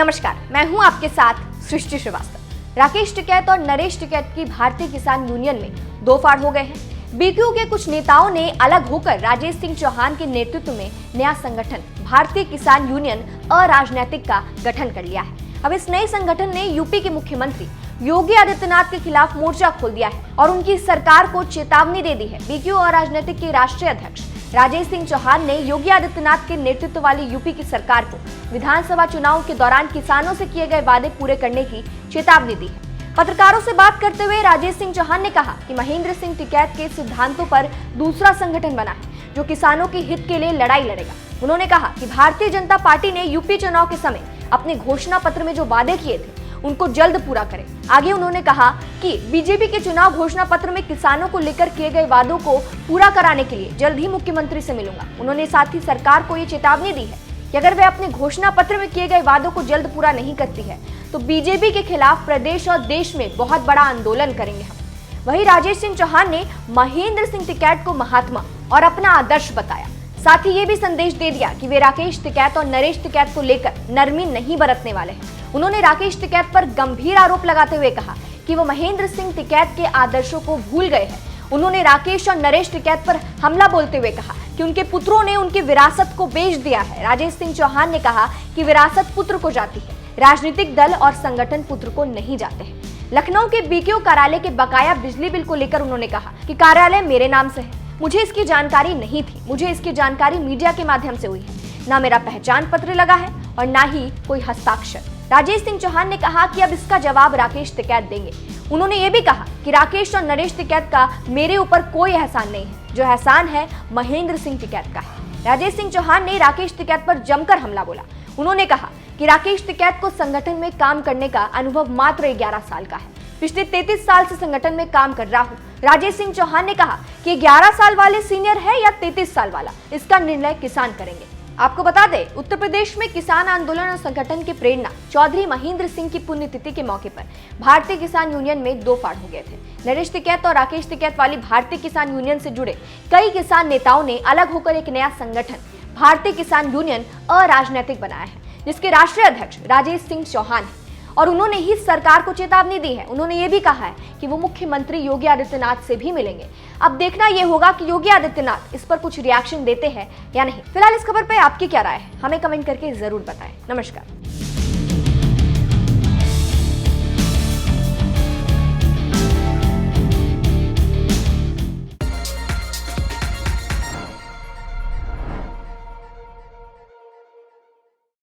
नमस्कार, मैं हूं आपके साथ सृष्टि श्रीवास्तव। राकेश टिकैत और नरेश टिकैत की भारतीय किसान यूनियन में दो फाड़ हो गए हैं। बीकेयू के कुछ नेताओं ने अलग होकर राजेश सिंह चौहान के नेतृत्व में नया संगठन भारतीय किसान यूनियन अराजनैतिक का गठन कर लिया है। अब इस नए संगठन ने यूपी के मुख्यमंत्री योगी आदित्यनाथ के खिलाफ मोर्चा खोल दिया है और उनकी सरकार को चेतावनी दे दी है। बीकेयू अराजनैतिक के राष्ट्रीय अध्यक्ष राजेश सिंह चौहान ने योगी आदित्यनाथ के नेतृत्व वाली यूपी की सरकार को विधानसभा चुनाव के दौरान किसानों से किए गए वादे पूरे करने की चेतावनी दी है। पत्रकारों से बात करते हुए राजेश सिंह चौहान ने कहा कि महेंद्र सिंह टिकैत के सिद्धांतों पर दूसरा संगठन बना है जो किसानों के हित के लिए लड़ाई लड़ेगा। उन्होंने कहा कि भारतीय जनता पार्टी ने यूपी चुनाव के समय अपने घोषणा पत्र में जो वादे किए थे उनको जल्द पूरा करें। आगे उन्होंने कहा कि बीजेपी के चुनाव घोषणा पत्र में किसानों को लेकर किए गए वादों को पूरा कराने के लिए जल्द ही मुख्यमंत्री से मिलूंगा। उन्होंने साथ ही सरकार को ये चेतावनी दी है कि अगर वे अपने घोषणा पत्र में किए गए वादों को जल्द पूरा नहीं करती है तो बीजेपी के खिलाफ प्रदेश और देश में बहुत बड़ा आंदोलन करेंगे हम। वहीं राजेश सिंह चौहान ने महेंद्र सिंह टिकैत को महात्मा और अपना आदर्श बताया। साथ ही ये भी संदेश दे दिया कि वे राकेश टिकैत और नरेश टिकैत को लेकर नरमी नहीं बरतने वाले हैं। उन्होंने राकेश टिकैत पर गंभीर आरोप लगाते हुए कहा कि वो महेंद्र सिंह टिकैत के आदर्शों को भूल गए हैं। उन्होंने राकेश और नरेश टिकैत पर हमला बोलते हुए कहा कि उनके पुत्रों ने उनकी विरासत को बेच दिया है। राजेश सिंह चौहान ने कहा कि विरासत पुत्र को जाती है, राजनीतिक दल और संगठन पुत्र को नहीं जाते हैं। लखनऊ के बीकेयू कार्यालय के बकाया बिजली बिल को लेकर उन्होंने कहा कि कार्यालय मेरे नाम से है, मुझे इसकी जानकारी नहीं थी, मुझे इसकी जानकारी मीडिया के माध्यम से हुई है। ना मेरा पहचान पत्र लगा है और ना ही कोई हस्ताक्षर। राजेश सिंह चौहान ने कहा कि अब इसका जवाब राकेश टिकैत देंगे। उन्होंने ये भी कहा कि राकेश और नरेश टिकैत का मेरे ऊपर कोई एहसान नहीं है, जो एहसान है महेंद्र सिंह टिकैत का है। राजेश सिंह चौहान ने राकेश टिकैत पर जमकर हमला बोला। उन्होंने कहा कि राकेश टिकैत को संगठन में काम करने का अनुभव मात्र 11 साल का है। पिछले 33 साल से संगठन में काम कर रहा हूँ। राजेश सिंह चौहान ने कहा कि 11 साल वाले सीनियर है या 33 साल वाला, इसका निर्णय किसान करेंगे। आपको बता दें, उत्तर प्रदेश में किसान आंदोलन और संगठन की प्रेरणा चौधरी महेंद्र सिंह की पुण्यतिथि के मौके पर भारतीय किसान यूनियन में दो फाड़ हो गए थे। नरेश टिकैत और राकेश टिकैत वाली भारतीय किसान यूनियन से जुड़े कई किसान नेताओं ने अलग होकर एक नया संगठन भारतीय किसान यूनियन अराजनैतिक बनाया है, जिसके राष्ट्रीय अध्यक्ष राजेश सिंह चौहान है और उन्होंने ही सरकार को चेतावनी दी है। उन्होंने ये भी कहा है कि वो मुख्यमंत्री योगी आदित्यनाथ से भी मिलेंगे। अब देखना ये होगा कि योगी आदित्यनाथ इस पर कुछ रिएक्शन देते हैं या नहीं। फिलहाल इस खबर पे आपकी क्या राय है, हमें कमेंट करके जरूर बताएं। नमस्कार।